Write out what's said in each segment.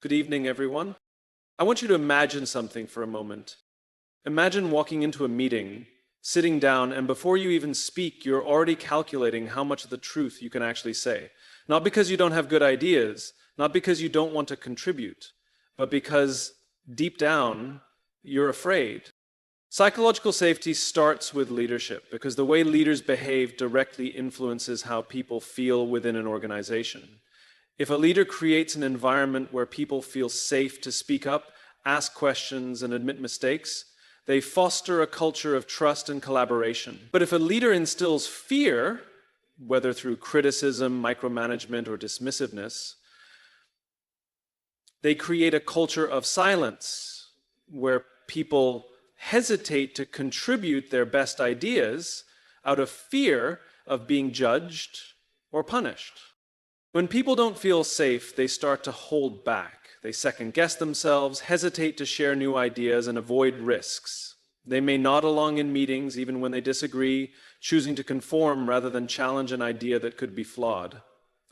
Good evening, everyone. I want you to imagine something for a moment. Imagine walking into a meeting, sitting down, and before you even speak, you're already calculating how much of the truth you can actually say. Not because you don't have good ideas, not because you don't want to contribute, but because deep down, you're afraid. Psychological safety starts with leadership because the way leaders behave directly influences how people feel within an organization. If a leader creates an environment where people feel safe to speak up, ask questions, and admit mistakes, they foster a culture of trust and collaboration. But if a leader instills fear, whether through criticism, micromanagement, or dismissiveness, they create a culture of silence where people hesitate to contribute their best ideas out of fear of being judged or punished. When people don't feel safe, they start to hold back. They second-guess themselves, hesitate to share new ideas, and avoid risks. They may nod along in meetings even when they disagree, choosing to conform rather than challenge an idea that could be flawed.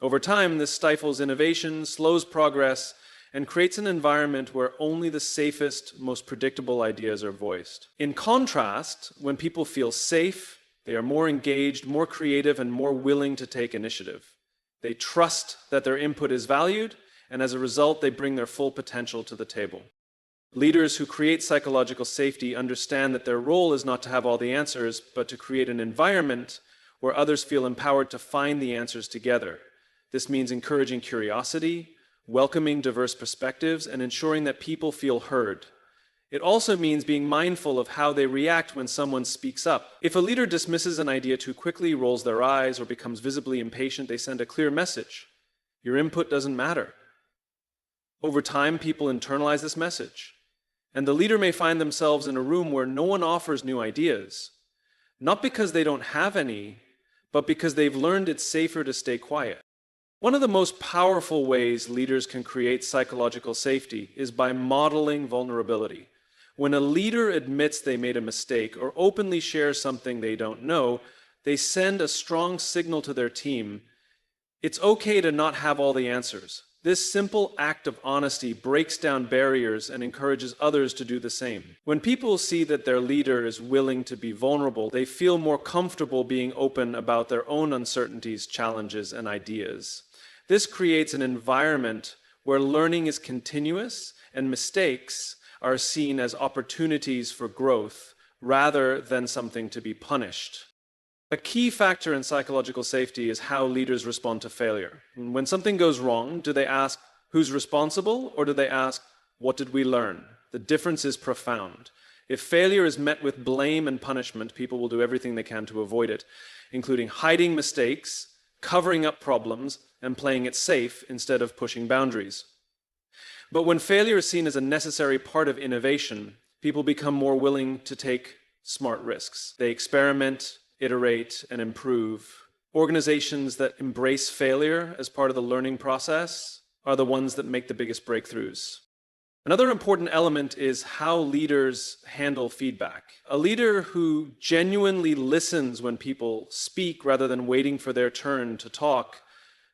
Over time, this stifles innovation, slows progress, and creates an environment where only the safest, most predictable ideas are voiced. In contrast, when people feel safe, they are more engaged, more creative, and more willing to take initiative. They trust that their input is valued, and as a result, they bring their full potential to the table. Leaders who create psychological safety understand that their role is not to have all the answers, but to create an environment where others feel empowered to find the answers together. This means encouraging curiosity, welcoming diverse perspectives, and ensuring that people feel heard. It also means being mindful of how they react when someone speaks up. If a leader dismisses an idea too quickly, rolls their eyes, or becomes visibly impatient, they send a clear message. Your input doesn't matter. Over time, people internalize this message, and the leader may find themselves in a room where no one offers new ideas, not because they don't have any, but because they've learned it's safer to stay quiet. One of the most powerful ways leaders can create psychological safety is by modeling vulnerability. When a leader admits they made a mistake or openly shares something they don't know, they send a strong signal to their team. It's okay to not have all the answers. This simple act of honesty breaks down barriers and encourages others to do the same. When people see that their leader is willing to be vulnerable, they feel more comfortable being open about their own uncertainties, challenges, and ideas. This creates an environment where learning is continuous and mistakes are seen as opportunities for growth rather than something to be punished. A key factor in psychological safety is how leaders respond to failure. When something goes wrong, do they ask, who's responsible, or do they ask, what did we learn? The difference is profound. If failure is met with blame and punishment, people will do everything they can to avoid it, including hiding mistakes, covering up problems, and playing it safe instead of pushing boundaries. But when failure is seen as a necessary part of innovation, people become more willing to take smart risks. They experiment, iterate, and improve. Organizations that embrace failure as part of the learning process are the ones that make the biggest breakthroughs. Another important element is how leaders handle feedback. A leader who genuinely listens when people speak rather than waiting for their turn to talk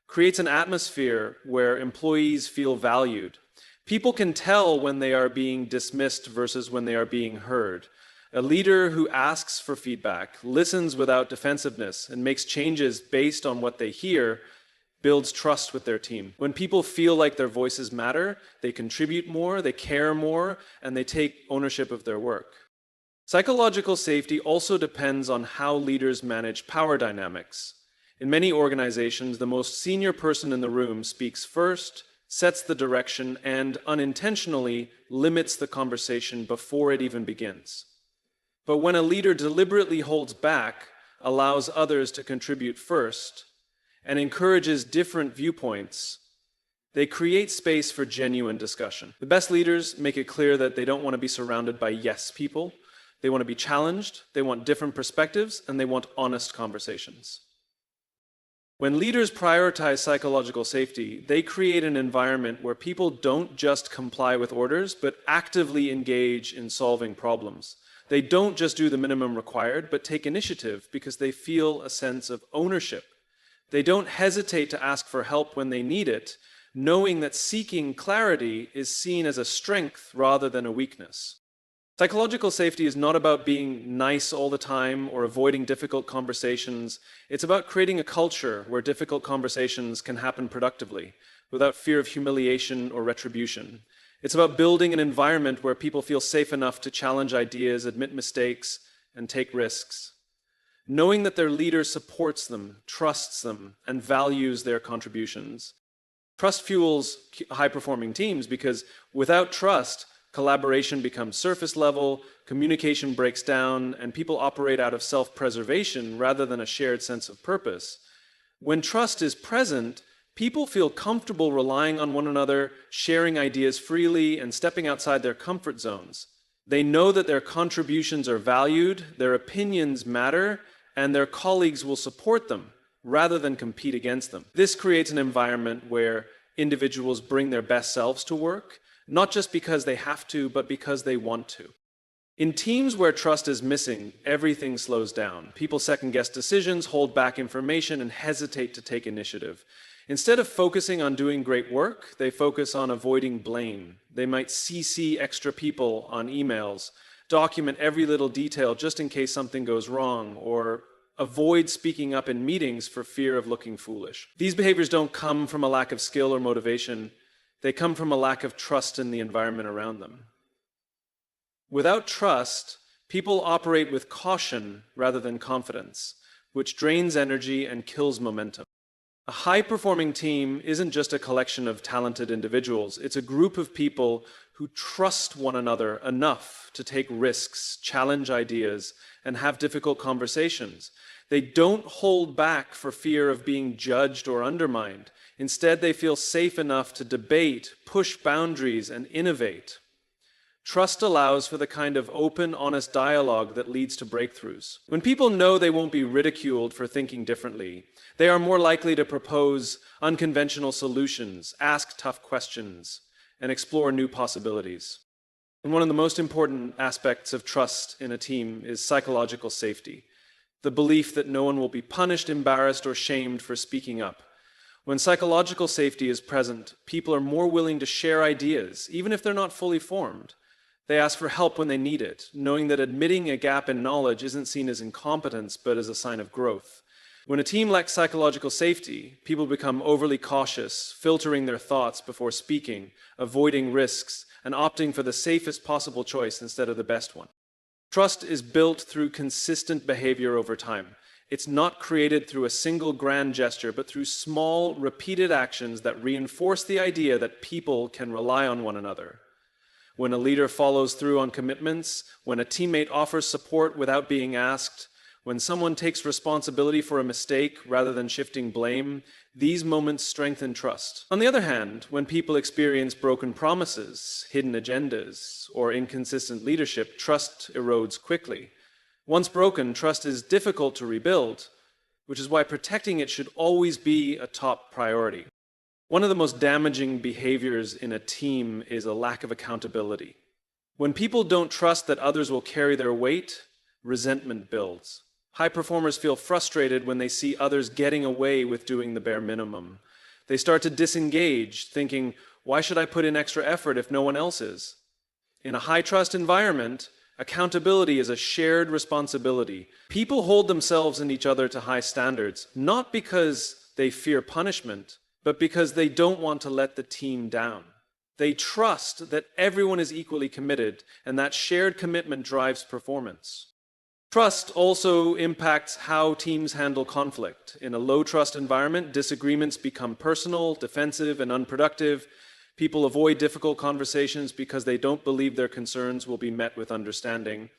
creates an atmosphere where employees feel valued. People can tell when they are being dismissed versus when they are being heard. A leader who asks for feedback, listens without defensiveness, and makes changes based on what they hear builds trust with their team. When people feel like their voices matter, they contribute more, they care more, and they take ownership of their work. Psychological safety also depends on how leaders manage power dynamics. In many organizations, the most senior person in the room speaks first, sets the direction, and unintentionally limits the conversation before it even begins. But when a leader deliberately holds back, allows others to contribute first, and encourages different viewpoints, they create space for genuine discussion. The best leaders make it clear that they don't want to be surrounded by yes people. They want to be challenged, they want different perspectives, and they want honest conversations. When leaders prioritize psychological safety, they create an environment where people don't just comply with orders, but actively engage in solving problems. They don't just do the minimum required, but take initiative because they feel a sense of ownership. They don't hesitate to ask for help when they need it, knowing that seeking clarity is seen as a strength rather than a weakness. Psychological safety is not about being nice all the time or avoiding difficult conversations. It's about creating a culture where difficult conversations can happen productively, without fear of humiliation or retribution. It's about building an environment where people feel safe enough to challenge ideas, admit mistakes, and take risks. Knowing that their leader supports them, trusts them, and values their contributions. Trust fuels high-performing teams because without trust, collaboration becomes surface level, communication breaks down, and people operate out of self-preservation rather than a shared sense of purpose. When trust is present, people feel comfortable relying on one another, sharing ideas freely, and stepping outside their comfort zones. They know that their contributions are valued, their opinions matter, and their colleagues will support them rather than compete against them. This creates an environment where individuals bring their best selves to work, not just because they have to, but because they want to. In teams where trust is missing, everything slows down. People second-guess decisions, hold back information, and hesitate to take initiative. Instead of focusing on doing great work, they focus on avoiding blame. They might CC extra people on emails, document every little detail just in case something goes wrong, or avoid speaking up in meetings for fear of looking foolish. These behaviors don't come from a lack of skill or motivation. They come from a lack of trust in the environment around them. Without trust, people operate with caution rather than confidence, which drains energy and kills momentum. A high-performing team isn't just a collection of talented individuals. It's a group of people who trust one another enough to take risks, challenge ideas, and have difficult conversations. They don't hold back for fear of being judged or undermined. Instead, they feel safe enough to debate, push boundaries, and innovate. Trust allows for the kind of open, honest dialogue that leads to breakthroughs. When people know they won't be ridiculed for thinking differently, they are more likely to propose unconventional solutions, ask tough questions, and explore new possibilities. And one of the most important aspects of trust in a team is psychological safety, the belief that no one will be punished, embarrassed, or shamed for speaking up. When psychological safety is present, people are more willing to share ideas, even if they're not fully formed. They ask for help when they need it, knowing that admitting a gap in knowledge isn't seen as incompetence, but as a sign of growth. When a team lacks psychological safety, people become overly cautious, filtering their thoughts before speaking, avoiding risks, and opting for the safest possible choice instead of the best one. Trust is built through consistent behavior over time. It's not created through a single grand gesture, but through small, repeated actions that reinforce the idea that people can rely on one another. When a leader follows through on commitments, when a teammate offers support without being asked, when someone takes responsibility for a mistake rather than shifting blame, these moments strengthen trust. On the other hand, when people experience broken promises, hidden agendas, or inconsistent leadership, trust erodes quickly. Once broken, trust is difficult to rebuild, which is why protecting it should always be a top priority. One of the most damaging behaviors in a team is a lack of accountability. When people don't trust that others will carry their weight, resentment builds. High performers feel frustrated when they see others getting away with doing the bare minimum. They start to disengage, thinking, why should I put in extra effort if no one else is? In a high-trust environment, accountability is a shared responsibility. People hold themselves and each other to high standards, not because they fear punishment, but because they don't want to let the team down. They trust that everyone is equally committed, and that shared commitment drives performance. Trust also impacts how teams handle conflict. In a low-trust environment, disagreements become personal, defensive, and unproductive. People avoid difficult conversations because they don't believe their concerns will be met with understanding.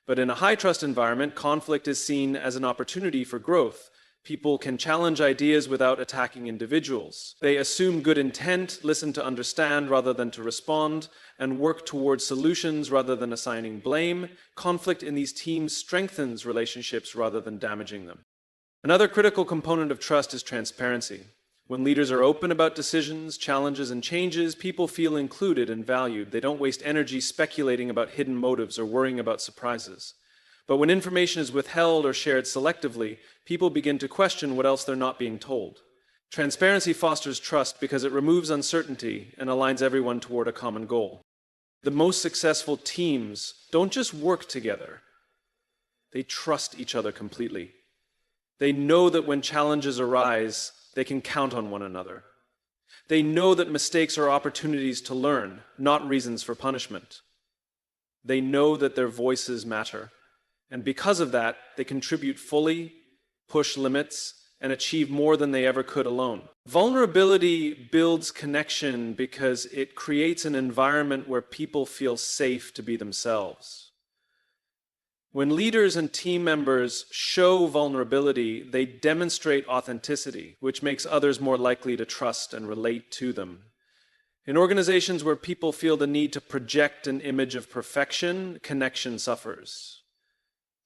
But in a high-trust environment, conflict is seen as an opportunity for growth. People can challenge ideas without attacking individuals. They assume good intent, listen to understand rather than to respond, and work towards solutions rather than assigning blame. Conflict in these teams strengthens relationships rather than damaging them. Another critical component of trust is transparency. When leaders are open about decisions, challenges, and changes, people feel included and valued. They don't waste energy speculating about hidden motives or worrying about surprises. But when information is withheld or shared selectively, people begin to question what else they're not being told. Transparency fosters trust because it removes uncertainty and aligns everyone toward a common goal. The most successful teams don't just work together, they trust each other completely. They know that when challenges arise, they can count on one another. They know that mistakes are opportunities to learn, not reasons for punishment. They know that their voices matter. And because of that, they contribute fully, push limits, and achieve more than they ever could alone. Vulnerability builds connection because it creates an environment where people feel safe to be themselves. When leaders and team members show vulnerability, they demonstrate authenticity, which makes others more likely to trust and relate to them. In organizations where people feel the need to project an image of perfection, connection suffers.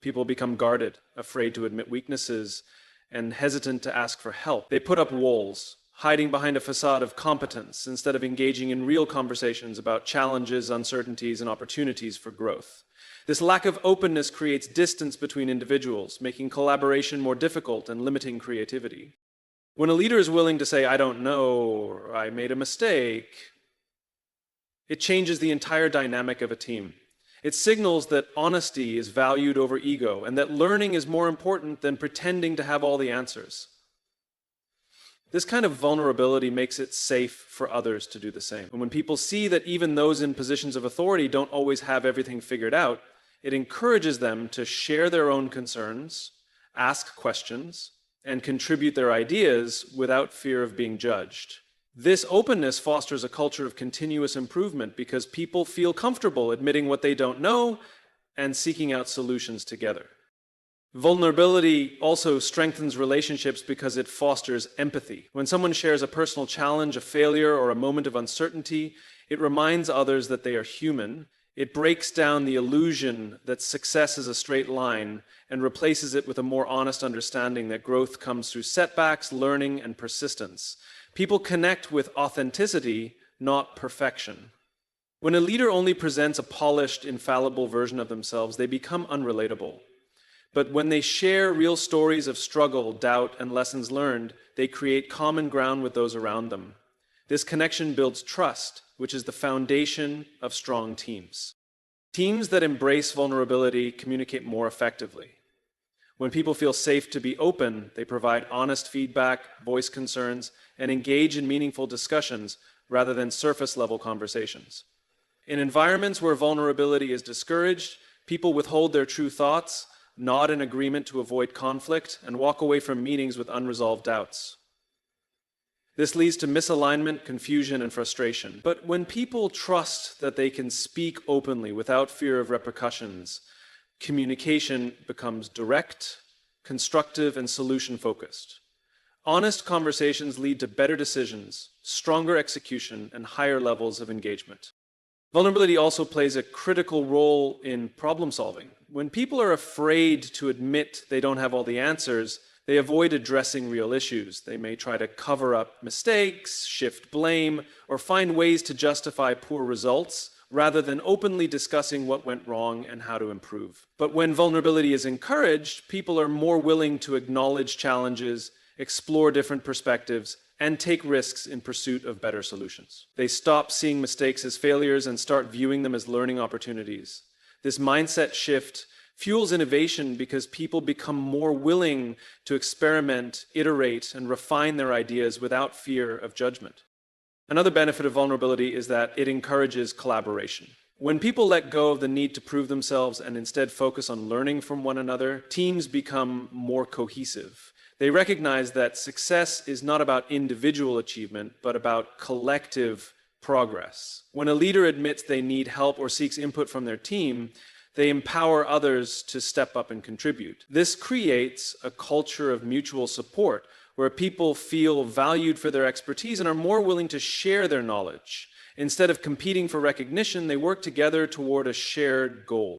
People become guarded, afraid to admit weaknesses, and hesitant to ask for help. They put up walls, hiding behind a facade of competence instead of engaging in real conversations about challenges, uncertainties, and opportunities for growth. This lack of openness creates distance between individuals, making collaboration more difficult and limiting creativity. When a leader is willing to say, "I don't know," or "I made a mistake," it changes the entire dynamic of a team. It signals that honesty is valued over ego and that learning is more important than pretending to have all the answers. This kind of vulnerability makes it safe for others to do the same. And when people see that even those in positions of authority don't always have everything figured out, it encourages them to share their own concerns, ask questions, and contribute their ideas without fear of being judged. This openness fosters a culture of continuous improvement because people feel comfortable admitting what they don't know and seeking out solutions together. Vulnerability also strengthens relationships because it fosters empathy. When someone shares a personal challenge, a failure, or a moment of uncertainty, it reminds others that they are human. It breaks down the illusion that success is a straight line and replaces it with a more honest understanding that growth comes through setbacks, learning, and persistence. People connect with authenticity, not perfection. When a leader only presents a polished, infallible version of themselves, they become unrelatable. But when they share real stories of struggle, doubt, and lessons learned, they create common ground with those around them. This connection builds trust, which is the foundation of strong teams. Teams that embrace vulnerability communicate more effectively. When people feel safe to be open, they provide honest feedback, voice concerns, and engage in meaningful discussions rather than surface-level conversations. In environments where vulnerability is discouraged, people withhold their true thoughts, nod in agreement to avoid conflict, and walk away from meetings with unresolved doubts. This leads to misalignment, confusion, and frustration. But when people trust that they can speak openly without fear of repercussions, communication becomes direct, constructive, and solution-focused. Honest conversations lead to better decisions, stronger execution, and higher levels of engagement. Vulnerability also plays a critical role in problem solving. When people are afraid to admit they don't have all the answers, they avoid addressing real issues. They may try to cover up mistakes, shift blame, or find ways to justify poor results rather than openly discussing what went wrong and how to improve. But when vulnerability is encouraged, people are more willing to acknowledge challenges, explore different perspectives, and take risks in pursuit of better solutions. They stop seeing mistakes as failures and start viewing them as learning opportunities. This mindset shift fuels innovation because people become more willing to experiment, iterate, and refine their ideas without fear of judgment. Another benefit of vulnerability is that it encourages collaboration. When people let go of the need to prove themselves and instead focus on learning from one another, teams become more cohesive. They recognize that success is not about individual achievement, but about collective progress. When a leader admits they need help or seeks input from their team, they empower others to step up and contribute. This creates a culture of mutual support where people feel valued for their expertise and are more willing to share their knowledge. Instead of competing for recognition, they work together toward a shared goal.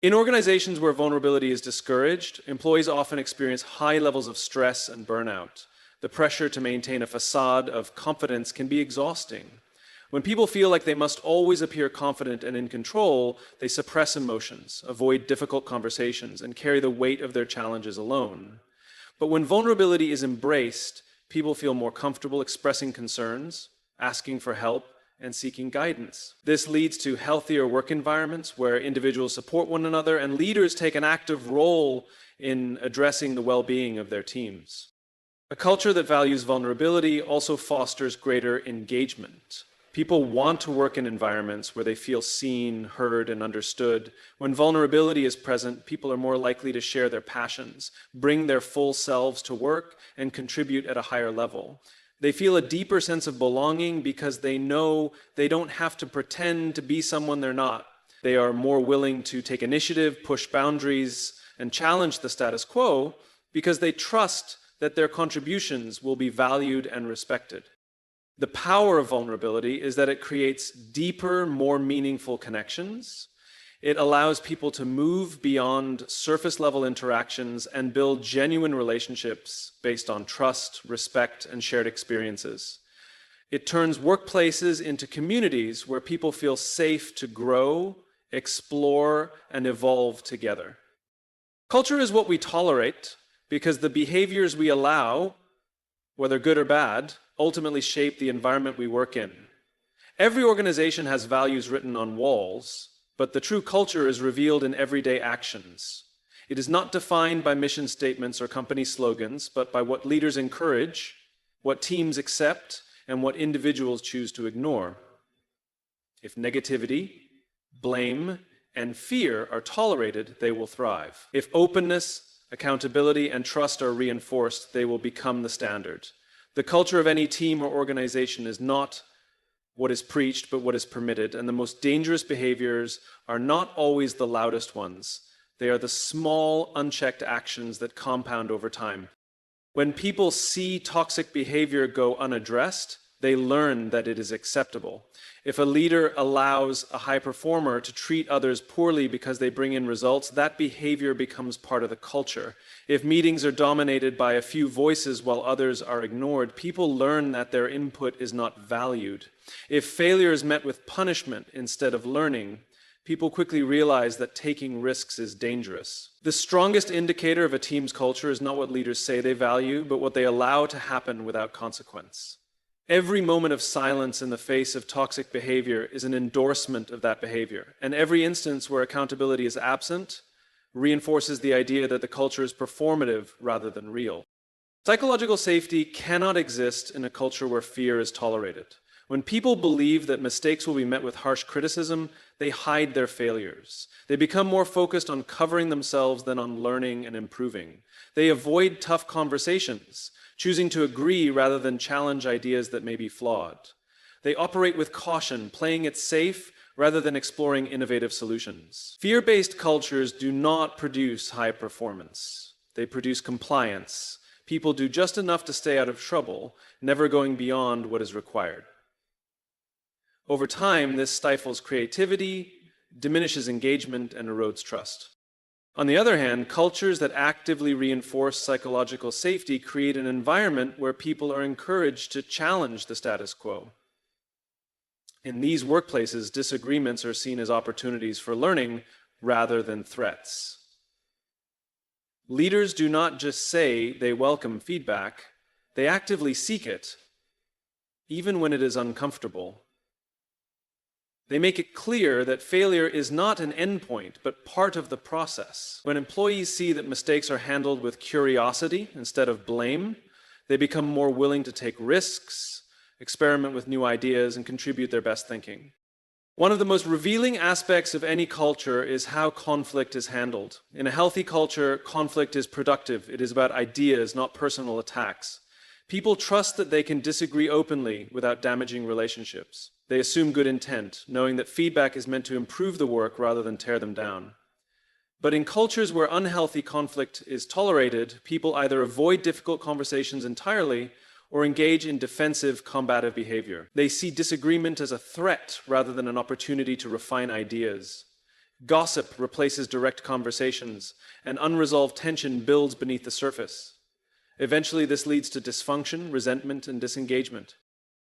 In organizations where vulnerability is discouraged, employees often experience high levels of stress and burnout. The pressure to maintain a facade of confidence can be exhausting. When people feel like they must always appear confident and in control, they suppress emotions, avoid difficult conversations, and carry the weight of their challenges alone. But when vulnerability is embraced, People feel more comfortable expressing concerns, asking for help, and seeking guidance. This leads to healthier work environments where individuals support one another and leaders take an active role in addressing the well-being of their teams. A culture that values vulnerability also fosters greater engagement. People want to work in environments where they feel seen, heard, and understood. When vulnerability is present, people are more likely to share their passions, bring their full selves to work, and contribute at a higher level. They feel a deeper sense of belonging because they know they don't have to pretend to be someone they're not. They are more willing to take initiative, push boundaries, and challenge the status quo because they trust that their contributions will be valued and respected. The power of vulnerability is that it creates deeper, more meaningful connections. It allows people to move beyond surface-level interactions and build genuine relationships based on trust, respect, and shared experiences. It turns workplaces into communities where people feel safe to grow, explore, and evolve together. Culture is what we tolerate because the behaviors we allow, whether good or bad, ultimately shape the environment we work in. Every organization has values written on walls, but the true culture is revealed in everyday actions. It is not defined by mission statements or company slogans, but by what leaders encourage, what teams accept, and what individuals choose to ignore. If negativity, blame, and fear are tolerated, they will thrive. If openness, accountability, and trust are reinforced, they will become the standard. The culture of any team or organization is not what is preached, but what is permitted, and the most dangerous behaviors are not always the loudest ones. They are the small, unchecked actions that compound over time. When people see toxic behavior go unaddressed, they learn that it is acceptable. If a leader allows a high performer to treat others poorly because they bring in results, that behavior becomes part of the culture. If meetings are dominated by a few voices while others are ignored, people learn that their input is not valued. If failure is met with punishment instead of learning, people quickly realize that taking risks is dangerous. The strongest indicator of a team's culture is not what leaders say they value, but what they allow to happen without consequence. Every moment of silence in the face of toxic behavior is an endorsement of that behavior, and every instance where accountability is absent reinforces the idea that the culture is performative rather than real. Psychological safety cannot exist in a culture where fear is tolerated. When people believe that mistakes will be met with harsh criticism, they hide their failures. They become more focused on covering themselves than on learning and improving. They avoid tough conversations, choosing to agree rather than challenge ideas that may be flawed. They operate with caution, playing it safe rather than exploring innovative solutions. Fear-based cultures do not produce high performance. They produce compliance. People do just enough to stay out of trouble, never going beyond what is required. Over time, this stifles creativity, diminishes engagement, and erodes trust. On the other hand, cultures that actively reinforce psychological safety create an environment where people are encouraged to challenge the status quo. In these workplaces, disagreements are seen as opportunities for learning rather than threats. Leaders do not just say they welcome feedback, they actively seek it, even when it is uncomfortable. They make it clear that failure is not an endpoint, but part of the process. When employees see that mistakes are handled with curiosity instead of blame, they become more willing to take risks, experiment with new ideas, and contribute their best thinking. One of the most revealing aspects of any culture is how conflict is handled. In a healthy culture, conflict is productive. It is about ideas, not personal attacks. People trust that they can disagree openly without damaging relationships. They assume good intent, knowing that feedback is meant to improve the work rather than tear them down. But in cultures where unhealthy conflict is tolerated, people either avoid difficult conversations entirely or engage in defensive, combative behavior. They see disagreement as a threat rather than an opportunity to refine ideas. Gossip replaces direct conversations, and unresolved tension builds beneath the surface. Eventually, this leads to dysfunction, resentment, and disengagement.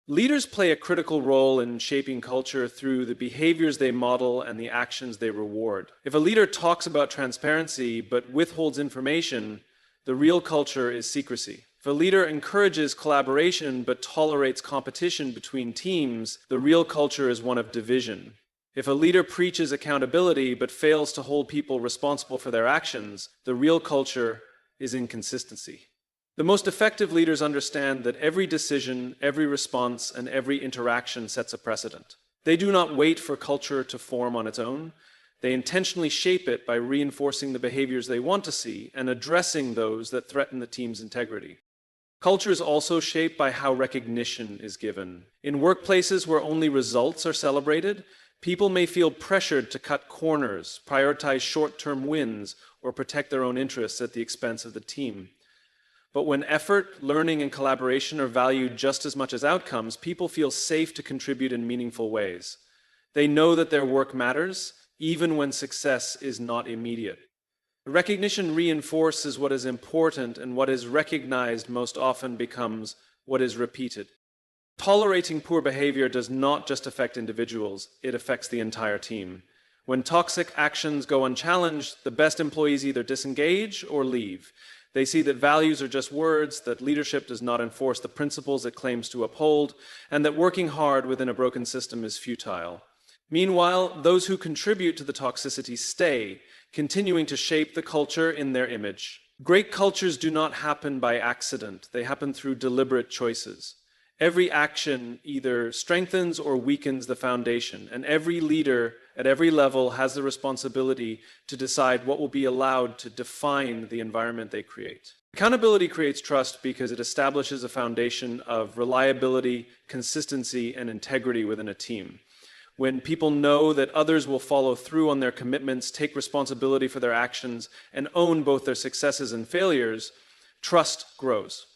Leaders play a critical role in shaping culture through the behaviors they model and the actions they reward. If a leader talks about transparency but withholds information, the real culture is secrecy. If a leader encourages collaboration but tolerates competition between teams, the real culture is one of division. If a leader preaches accountability but fails to hold people responsible for their actions, the real culture is inconsistency. The most effective leaders understand that every decision, every response, and every interaction sets a precedent. They do not wait for culture to form on its own. They intentionally shape it by reinforcing the behaviors they want to see and addressing those that threaten the team's integrity. Culture is also shaped by how recognition is given. In workplaces where only results are celebrated, people may feel pressured to cut corners, prioritize short-term wins, or protect their own interests at the expense of the team. But when effort, learning, and collaboration are valued just as much as outcomes, people feel safe to contribute in meaningful ways. They know that their work matters, even when success is not immediate. Recognition reinforces what is important, and what is recognized most often becomes what is repeated. Tolerating poor behavior does not just affect individuals, it affects the entire team. When toxic actions go unchallenged, the best employees either disengage or leave. They see that values are just words, that leadership does not enforce the principles it claims to uphold, and that working hard within a broken system is futile. Meanwhile, those who contribute to the toxicity stay, continuing to shape the culture in their image. Great cultures do not happen by accident. They happen through deliberate choices. Every action either strengthens or weakens the foundation, and every leader at every level has the responsibility to decide what will be allowed to define the environment they create. Accountability creates trust because it establishes a foundation of reliability, consistency, and integrity within a team. When people know that others will follow through on their commitments, take responsibility for their actions, and own both their successes and failures, trust grows.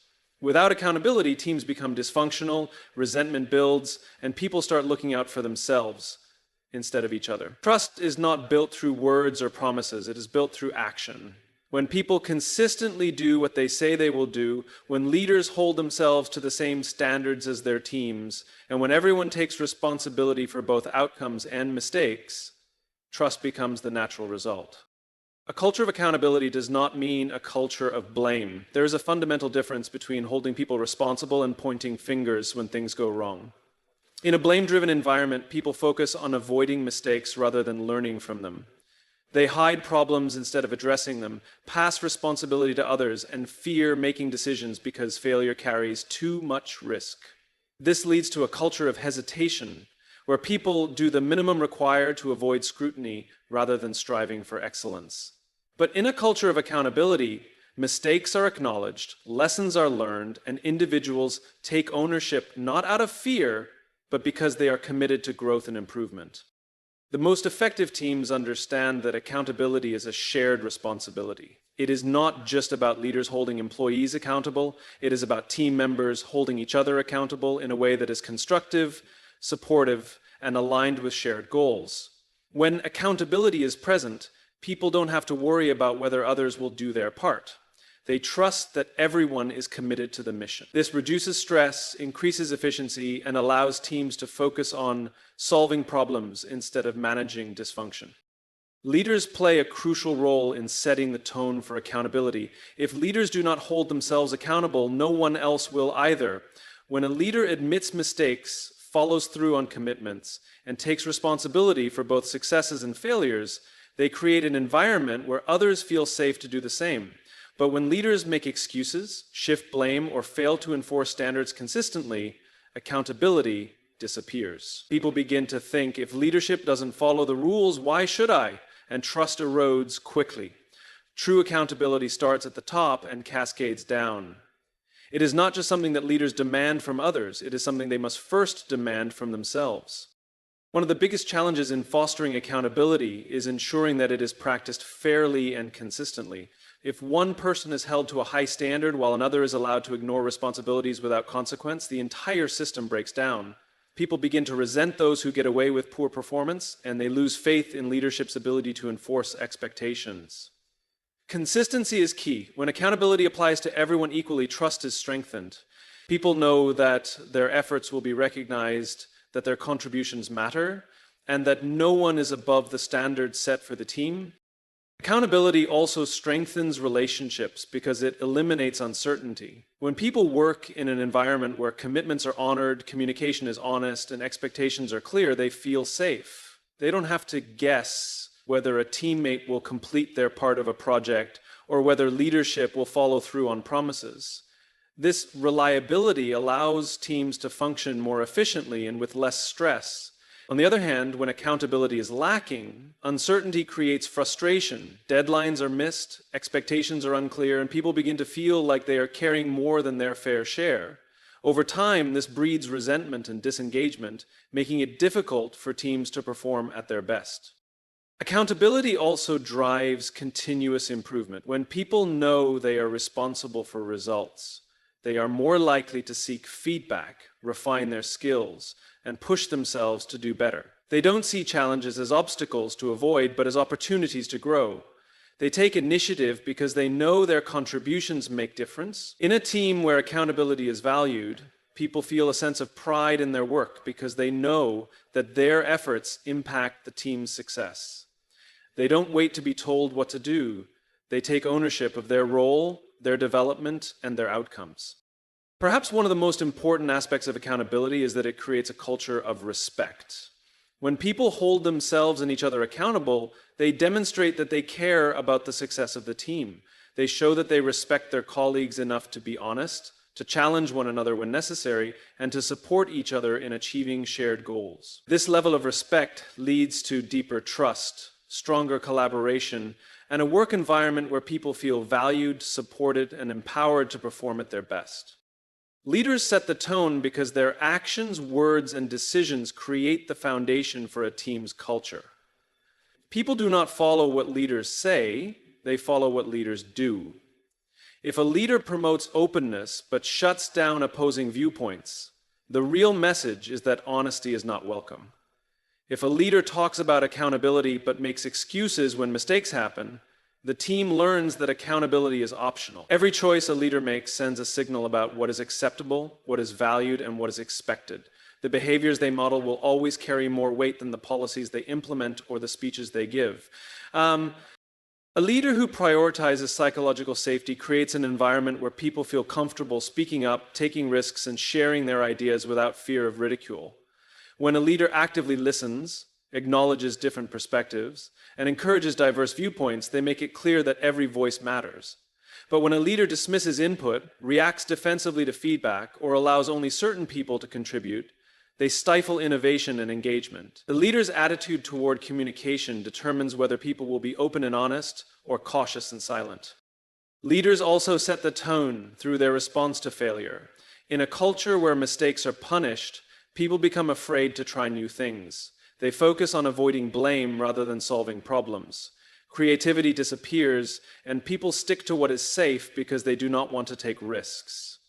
Without accountability, teams become dysfunctional, resentment builds, and people start looking out for themselves instead of each other. Trust is not built through words or promises, it is built through action. When people consistently do what they say they will do, when leaders hold themselves to the same standards as their teams, and when everyone takes responsibility for both outcomes and mistakes, trust becomes the natural result. A culture of accountability does not mean a culture of blame. There is a fundamental difference between holding people responsible and pointing fingers when things go wrong. In a blame-driven environment, people focus on avoiding mistakes rather than learning from them. They hide problems instead of addressing them, pass responsibility to others, and fear making decisions because failure carries too much risk. This leads to a culture of hesitation, where people do the minimum required to avoid scrutiny rather than striving for excellence. But in a culture of accountability, mistakes are acknowledged, lessons are learned, and individuals take ownership not out of fear, but because they are committed to growth and improvement. The most effective teams understand that accountability is a shared responsibility. It is not just about leaders holding employees accountable, it is about team members holding each other accountable in a way that is constructive, supportive, and aligned with shared goals. When accountability is present, people don't have to worry about whether others will do their part. They trust that everyone is committed to the mission. This reduces stress, increases efficiency, and allows teams to focus on solving problems instead of managing dysfunction. Leaders play a crucial role in setting the tone for accountability. If leaders do not hold themselves accountable, no one else will either. When a leader admits mistakes, follows through on commitments, and takes responsibility for both successes and failures, they create an environment where others feel safe to do the same. But when leaders make excuses, shift blame, or fail to enforce standards consistently, accountability disappears. People begin to think, if leadership doesn't follow the rules, why should I? And trust erodes quickly. True accountability starts at the top and cascades down. It is not just something that leaders demand from others, it is something they must first demand from themselves. One of the biggest challenges in fostering accountability is ensuring that it is practiced fairly and consistently. If one person is held to a high standard while another is allowed to ignore responsibilities without consequence, the entire system breaks down. People begin to resent those who get away with poor performance, and they lose faith in leadership's ability to enforce expectations. Consistency is key. When accountability applies to everyone equally, trust is strengthened. People know that their efforts will be recognized, that their contributions matter, and that no one is above the standards set for the team. Accountability also strengthens relationships because it eliminates uncertainty. When people work in an environment where commitments are honored, communication is honest, and expectations are clear, they feel safe. They don't have to guess whether a teammate will complete their part of a project or whether leadership will follow through on promises. This reliability allows teams to function more efficiently and with less stress. On the other hand, when accountability is lacking, uncertainty creates frustration. Deadlines are missed, expectations are unclear, and people begin to feel like they are carrying more than their fair share. Over time, this breeds resentment and disengagement, making it difficult for teams to perform at their best. Accountability also drives continuous improvement. When people know they are responsible for results, they are more likely to seek feedback, refine their skills, and push themselves to do better. They don't see challenges as obstacles to avoid, but as opportunities to grow. They take initiative because they know their contributions make difference. In a team where accountability is valued, people feel a sense of pride in their work because they know that their efforts impact the team's success. They don't wait to be told what to do. They take ownership of their role, their development, and their outcomes. Perhaps one of the most important aspects of accountability is that it creates a culture of respect. When people hold themselves and each other accountable, they demonstrate that they care about the success of the team. They show that they respect their colleagues enough to be honest, to challenge one another when necessary, and to support each other in achieving shared goals. This level of respect leads to deeper trust, stronger collaboration, and a work environment where people feel valued, supported, and empowered to perform at their best. Leaders set the tone because their actions, words, and decisions create the foundation for a team's culture. People do not follow what leaders say, they follow what leaders do. If a leader promotes openness but shuts down opposing viewpoints, the real message is that honesty is not welcome. If a leader talks about accountability but makes excuses when mistakes happen, the team learns that accountability is optional. Every choice a leader makes sends a signal about what is acceptable, what is valued, and what is expected. The behaviors they model will always carry more weight than the policies they implement or the speeches they give. A leader who prioritizes psychological safety creates an environment where people feel comfortable speaking up, taking risks, and sharing their ideas without fear of ridicule. When a leader actively listens, acknowledges different perspectives, and encourages diverse viewpoints, they make it clear that every voice matters. But when a leader dismisses input, reacts defensively to feedback, or allows only certain people to contribute, they stifle innovation and engagement. The leader's attitude toward communication determines whether people will be open and honest or cautious and silent. Leaders also set the tone through their response to failure. In a culture where mistakes are punished, people become afraid to try new things. They focus on avoiding blame rather than solving problems. Creativity disappears, and people stick to what is safe because they do not want to take risks.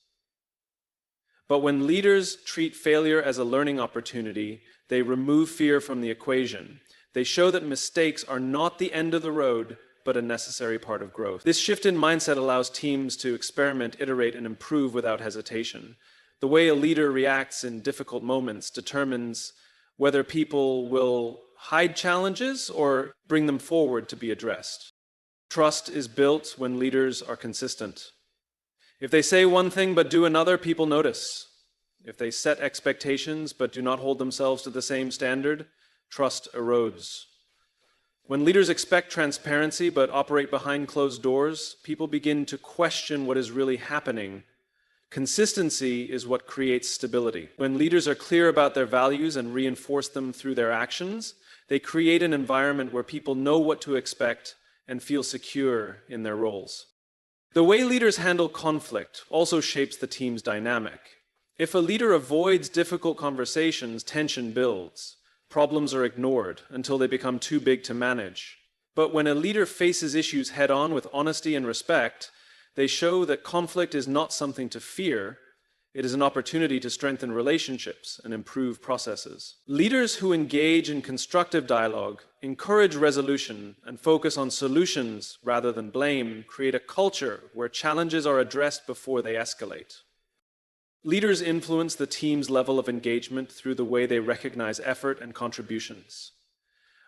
But when leaders treat failure as a learning opportunity, they remove fear from the equation. They show that mistakes are not the end of the road, but a necessary part of growth. This shift in mindset allows teams to experiment, iterate, and improve without hesitation. The way a leader reacts in difficult moments determines whether people will hide challenges or bring them forward to be addressed. Trust is built when leaders are consistent. If they say one thing but do another, people notice. If they set expectations but do not hold themselves to the same standard, trust erodes. When leaders expect transparency but operate behind closed doors, people begin to question what is really happening. Consistency is what creates stability. When leaders are clear about their values and reinforce them through their actions, they create an environment where people know what to expect and feel secure in their roles. The way leaders handle conflict also shapes the team's dynamic. If a leader avoids difficult conversations, tension builds. Problems are ignored until they become too big to manage. But when a leader faces issues head-on with honesty and respect, they show that conflict is not something to fear, it is an opportunity to strengthen relationships and improve processes. Leaders who engage in constructive dialogue, encourage resolution, and focus on solutions rather than blame create a culture where challenges are addressed before they escalate. Leaders influence the team's level of engagement through the way they recognize effort and contributions.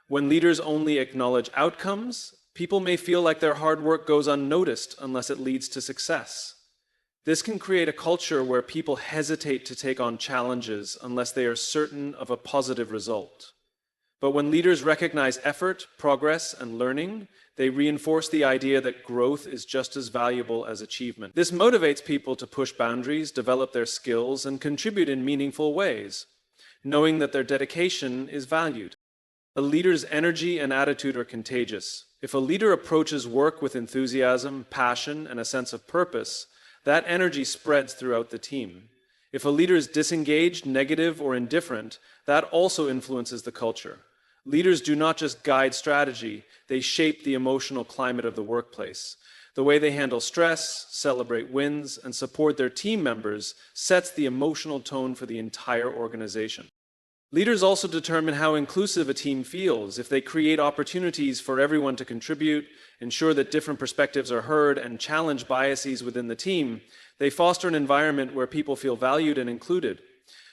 When leaders only acknowledge outcomes, People may feel like their hard work goes unnoticed unless it leads to success. This can create a culture where people hesitate to take on challenges unless they are certain of a positive result. But when leaders recognize effort, progress, and learning, they reinforce the idea that growth is just as valuable as achievement. This motivates people to push boundaries, develop their skills, and contribute in meaningful ways, knowing that their dedication is valued. A leader's energy and attitude are contagious. If a leader approaches work with enthusiasm, passion, and a sense of purpose, that energy spreads throughout the team. If a leader is disengaged, negative, or indifferent, that also influences the culture. Leaders do not just guide strategy, they shape the emotional climate of the workplace. The way they handle stress, celebrate wins, and support their team members sets the emotional tone for the entire organization. Leaders also determine how inclusive a team feels. If they create opportunities for everyone to contribute, ensure that different perspectives are heard, and challenge biases within the team, they foster an environment where people feel valued and included.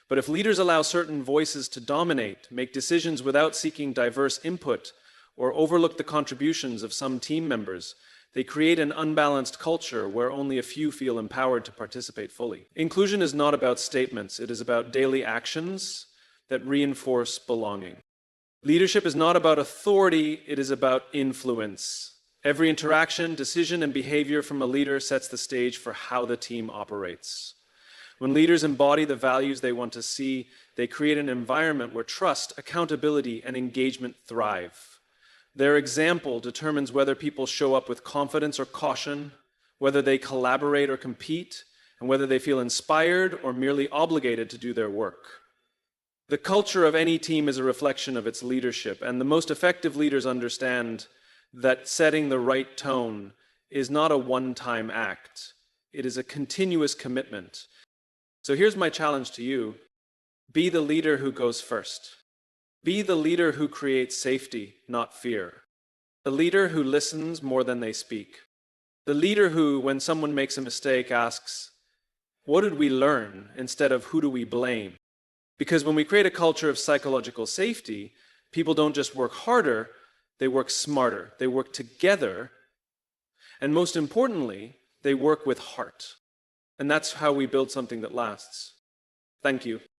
But if leaders allow certain voices to dominate, make decisions without seeking diverse input, or overlook the contributions of some team members, they create an unbalanced culture where only a few feel empowered to participate fully. Inclusion is not about statements, it is about daily actions that reinforce belonging. Leadership is not about authority, it is about influence. Every interaction, decision, and behavior from a leader sets the stage for how the team operates. When leaders embody the values they want to see, they create an environment where trust, accountability, and engagement thrive. Their example determines whether people show up with confidence or caution, whether they collaborate or compete, and whether they feel inspired or merely obligated to do their work. The culture of any team is a reflection of its leadership, and the most effective leaders understand that setting the right tone is not a one-time act. It is a continuous commitment. So here's my challenge to you. Be the leader who goes first. Be the leader who creates safety, not fear. The leader who listens more than they speak. The leader who, when someone makes a mistake, asks, "What did we learn?" instead of "Who do we blame?" Because when we create a culture of psychological safety, people don't just work harder, they work smarter, they work together, and most importantly, they work with heart. And that's how we build something that lasts. Thank you.